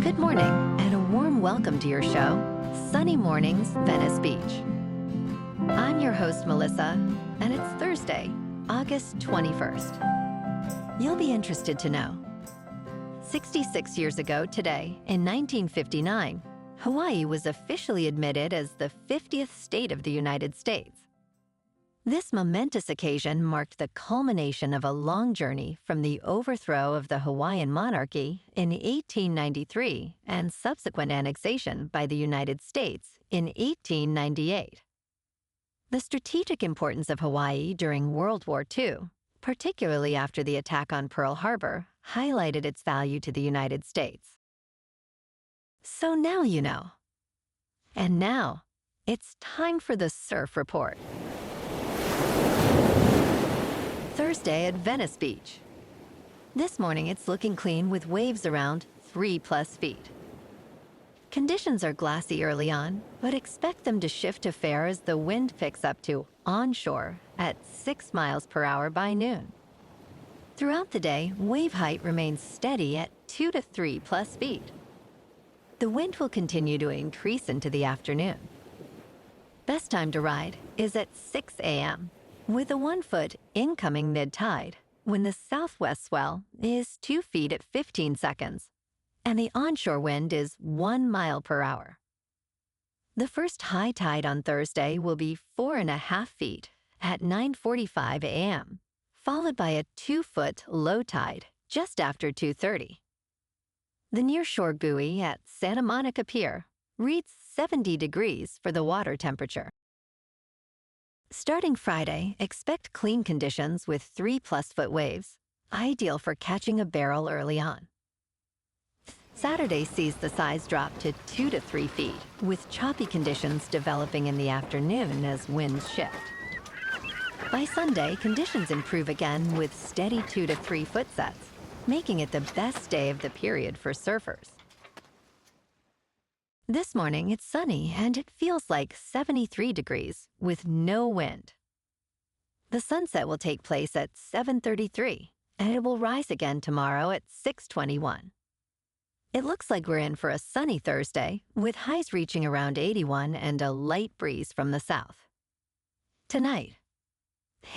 Good morning, and a warm welcome to your show, Sunny Mornings, Venice Beach. I'm your host, Melissa, and it's Thursday, August 21st. You'll be interested to know. 66 years ago today, in 1959, Hawaii was officially admitted as the 50th state of the United States. This momentous occasion marked the culmination of a long journey from the overthrow of the Hawaiian monarchy in 1893 and subsequent annexation by the United States in 1898. The strategic importance of Hawaii during World War II, particularly after the attack on Pearl Harbor, highlighted its value to the United States. So now you know. And now, it's time for the Surf Report. Thursday at Venice Beach. This morning it's looking clean with waves around 3+ feet. Conditions are glassy early on, but expect them to shift to fair as the wind picks up to onshore at 6 miles per hour by noon. Throughout the day, wave height remains steady at 2 to 3+ feet. The wind will continue to increase into the afternoon. Best time to ride is at 6 a.m. with a 1 foot incoming mid-tide when the southwest swell is 2 feet at 15 seconds and the onshore wind is 1 mile per hour. The first high tide on Thursday will be 4.5 feet at 9:45 a.m., followed by a 2 foot low tide just after 2:30. The nearshore buoy at Santa Monica Pier reads 70 degrees for the water temperature. Starting Friday, expect clean conditions with 3+ foot waves, ideal for catching a barrel early on. Saturday sees the size drop to 2 to 3 feet, with choppy conditions developing in the afternoon as winds shift. By Sunday, conditions improve again with steady 2 to 3 foot sets, making it the best day of the period for surfers. This morning, it's sunny and it feels like 73 degrees with no wind. The sunset will take place at 7:33, and it will rise again tomorrow at 6:21. It looks like we're in for a sunny Thursday, with highs reaching around 81 and a light breeze from the south. Tonight,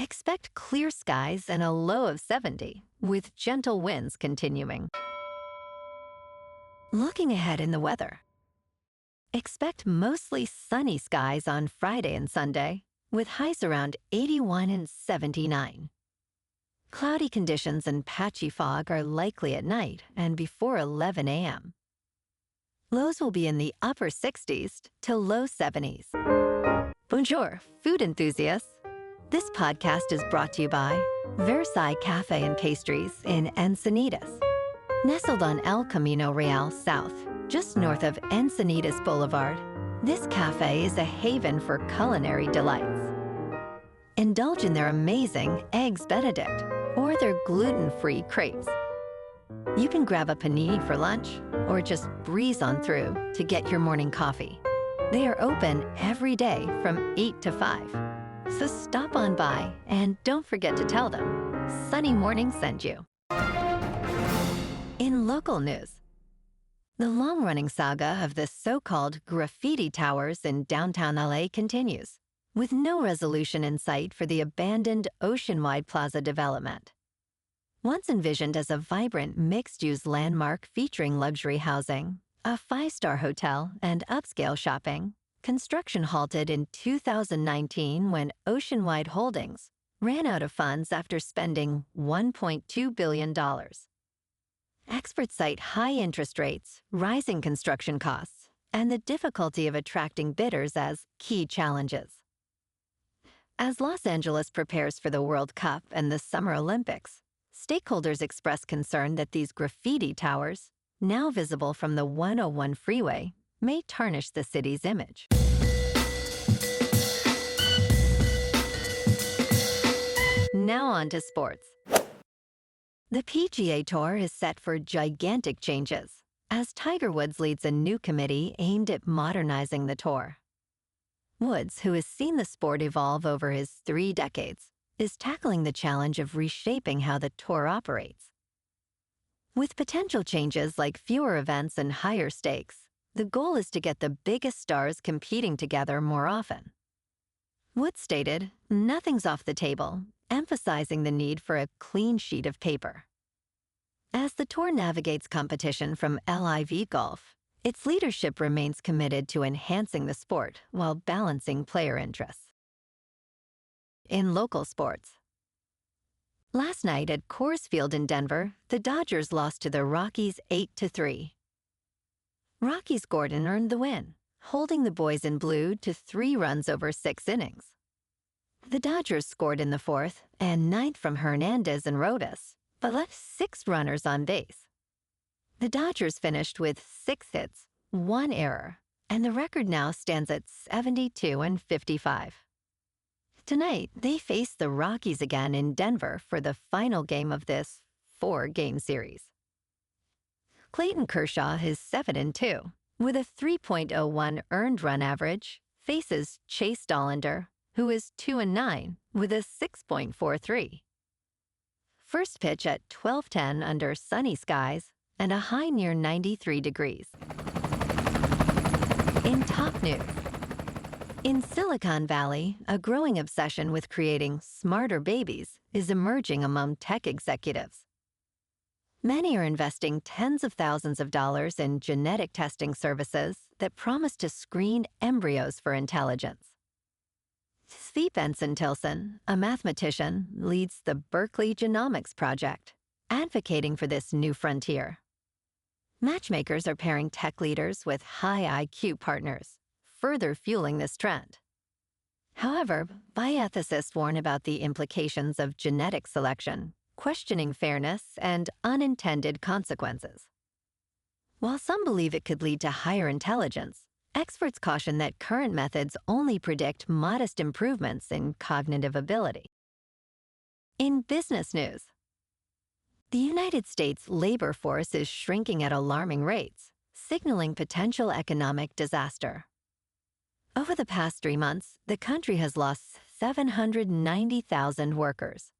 expect clear skies and a low of 70, with gentle winds continuing. Looking ahead in the weather. Expect mostly sunny skies on Friday and Sunday, with highs around 81 and 79. Cloudy conditions and patchy fog are likely at night and before 11 a.m. Lows will be in the upper 60s to low 70s. Bonjour, food enthusiasts. This podcast is brought to you by Versailles Cafe and Pastries in Encinitas. Nestled on El Camino Real South, just north of Encinitas Boulevard, this cafe is a haven for culinary delights. Indulge in their amazing Eggs Benedict or their gluten-free crepes. You can grab a panini for lunch or just breeze on through to get your morning coffee. They are open every day from 8 to 5. So stop on by and don't forget to tell them Sunny Morning sent you. In local news, the long-running saga of the so-called Graffiti Towers in downtown LA continues, with no resolution in sight for the abandoned oceanwide plaza development. Once envisioned as a vibrant mixed-use landmark featuring luxury housing, a 5-star hotel, and upscale shopping, construction halted in 2019 when Oceanwide Holdings ran out of funds after spending $1.2 billion. Experts cite high interest rates, rising construction costs, and the difficulty of attracting bidders as key challenges. As Los Angeles prepares for the World Cup and the Summer Olympics, stakeholders express concern that these graffiti towers, now visible from the 101 freeway, may tarnish the city's image. Now on to sports. The PGA Tour is set for gigantic changes as Tiger Woods leads a new committee aimed at modernizing the tour. Woods, who has seen the sport evolve over his 3 decades, is tackling the challenge of reshaping how the tour operates. With potential changes like fewer events and higher stakes, the goal is to get the biggest stars competing together more often. Woods stated, "Nothing's off the table," emphasizing the need for a clean sheet of paper. As the tour navigates competition from LIV Golf, its leadership remains committed to enhancing the sport while balancing player interests. In local sports, last night at Coors Field in Denver, the Dodgers lost to the Rockies 8-3. Rockies Gordon earned the win, holding the boys in blue to 3 runs over 6 innings. The Dodgers scored in the 4th and 9th from Hernandez and Rojas, but left 6 runners on base. The Dodgers finished with 6 hits, 1 error, and the record now stands at 72-55. Tonight, they face the Rockies again in Denver for the final game of this 4-game series. Clayton Kershaw is 7-2, with a 3.01 earned run average, faces Chase Dollander, who is 2-9, with a 6.43. First pitch at 12:10 under sunny skies and a high near 93 degrees. In top news, in Silicon Valley, a growing obsession with creating smarter babies is emerging among tech executives. Many are investing tens of thousands of dollars in genetic testing services that promise to screen embryos for intelligence. Steve Benson-Tilson, a mathematician, leads the Berkeley Genomics Project, advocating for this new frontier. Matchmakers are pairing tech leaders with high IQ partners, further fueling this trend. However, bioethicists warn about the implications of genetic selection, questioning fairness and unintended consequences. While some believe it could lead to higher intelligence, experts caution that current methods only predict modest improvements in cognitive ability. In business news, the United States labor force is shrinking at alarming rates, signaling potential economic disaster. Over the past 3 months, the country has lost 790,000 workers.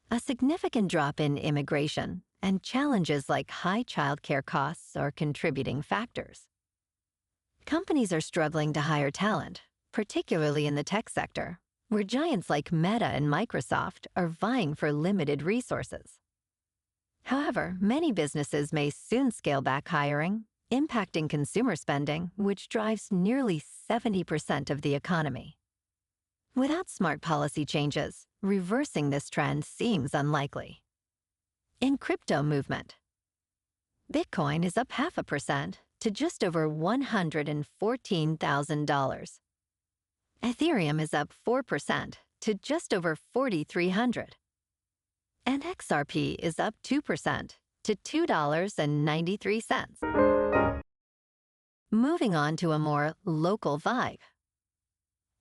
A significant drop in immigration and challenges like high childcare costs are contributing factors. Companies are struggling to hire talent, particularly in the tech sector, where giants like Meta and Microsoft are vying for limited resources. However, many businesses may soon scale back hiring, impacting consumer spending, which drives nearly 70% of the economy. Without smart policy changes, reversing this trend seems unlikely. In crypto movement, Bitcoin is up 0.5% to just over $114,000. Ethereum is up 4% to just over 4,300. And XRP is up 2% to $2.93. Moving on to a more local vibe.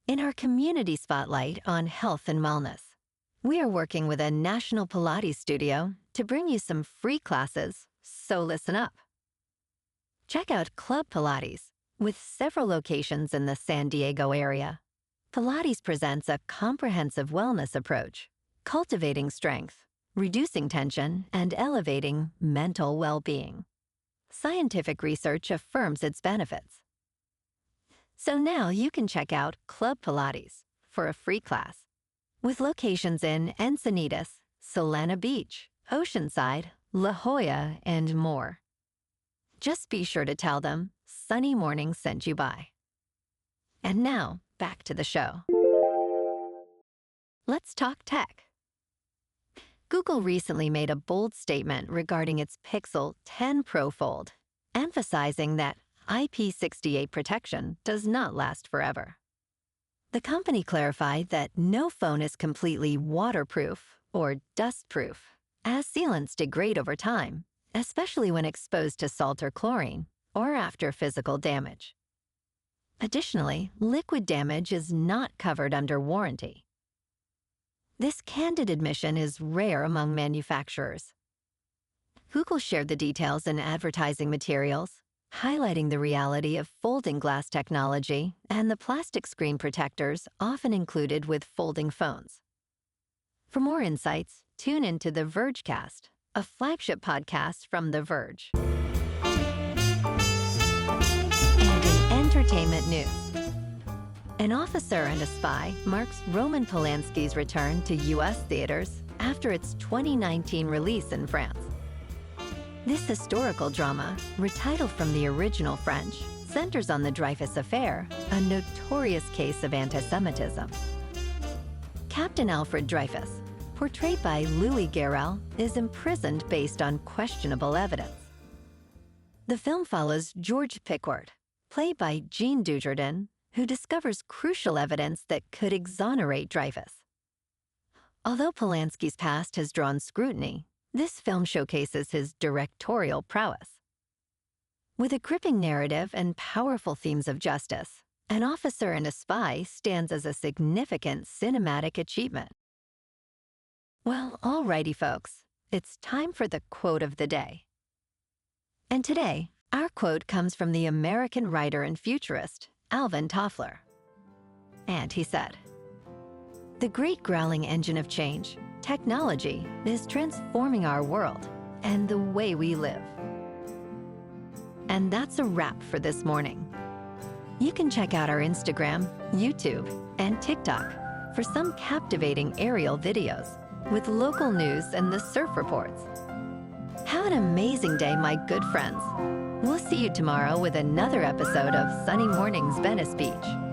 In our community spotlight on health and wellness, we are working with a national Pilates studio to bring you some free classes, so listen up. Check out Club Pilates, with several locations in the San Diego area. Pilates presents a comprehensive wellness approach, cultivating strength, reducing tension, and elevating mental well-being. Scientific research affirms its benefits. So now you can check out Club Pilates for a free class, with locations in Encinitas, Solana Beach, Oceanside, La Jolla, and more. Just be sure to tell them Sunny Morning sent you by. And now, back to the show. Let's talk tech. Google recently made a bold statement regarding its Pixel 10 Pro Fold, emphasizing that IP68 protection does not last forever. The company clarified that no phone is completely waterproof or dustproof, as sealants degrade over time, especially when exposed to salt or chlorine, or after physical damage. Additionally, liquid damage is not covered under warranty. This candid admission is rare among manufacturers. Google shared the details in advertising materials, highlighting the reality of folding glass technology and the plastic screen protectors often included with folding phones. For more insights, tune into the Vergecast, a flagship podcast from The Verge. And in entertainment news, An Officer and a Spy marks Roman Polanski's return to U.S. theaters after its 2019 release in France. This historical drama, retitled from the original French, centers on the Dreyfus Affair, a notorious case of anti-Semitism. Captain Alfred Dreyfus, portrayed by Louis Garrel, is imprisoned based on questionable evidence. The film follows George Pickford, played by Jean Dujardin, who discovers crucial evidence that could exonerate Dreyfus. Although Polanski's past has drawn scrutiny, this film showcases his directorial prowess. With a gripping narrative and powerful themes of justice, An Officer and a Spy stands as a significant cinematic achievement. Well, alrighty folks, it's time for the quote of the day. And today, our quote comes from the American writer and futurist, Alvin Toffler. And he said, "The great growling engine of change, technology, is transforming our world and the way we live." And that's a wrap for this morning. You can check out our Instagram, YouTube, and TikTok for some captivating aerial videos with local news and the surf reports. Have an amazing day, my good friends. We'll see you tomorrow with another episode of Sunny Mornings Venice Beach.